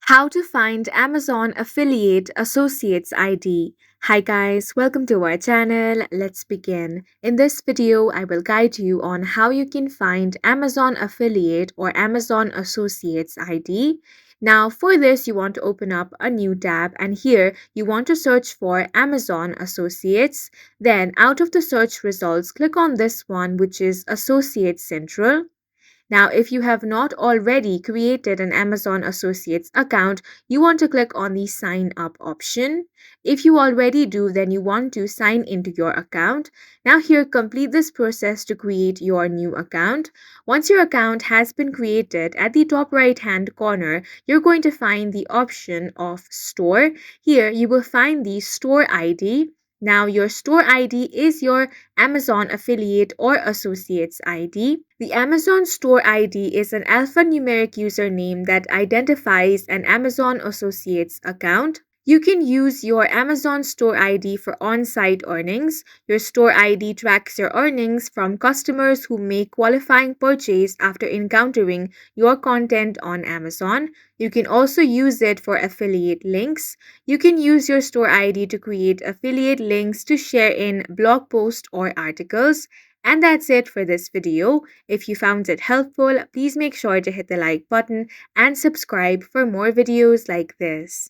How to find Amazon Affiliate Associates ID. Hi guys, welcome to our channel. Let's begin. In this video, I will guide you on how you can find Amazon Affiliate or Amazon Associates ID. Now, for this, you want to open up a new tab, and here you want to search for Amazon Associates. Then, out of the search results, click on this one, which is Associates Central. Now, if you have not already created an Amazon Associates account, you want to click on the sign up option. If you already do, then you want to sign into your account. Now, here, complete this process to create your new account. Once your account has been created, at the top right hand corner, you're going to find the option of store. Here, you will find the store ID. Now, your store ID is your Amazon affiliate or associates ID. The Amazon Store ID is an alphanumeric username that identifies an Amazon Associates account. You can use your Amazon Store ID for on site earnings. Your store ID tracks your earnings from customers who make qualifying purchase after encountering your content on Amazon. You can also use it for affiliate links. You can use your store ID to create affiliate links to share in blog posts or articles. And that's it for this video. If you found it helpful, please make sure to hit the like button and subscribe for more videos like this.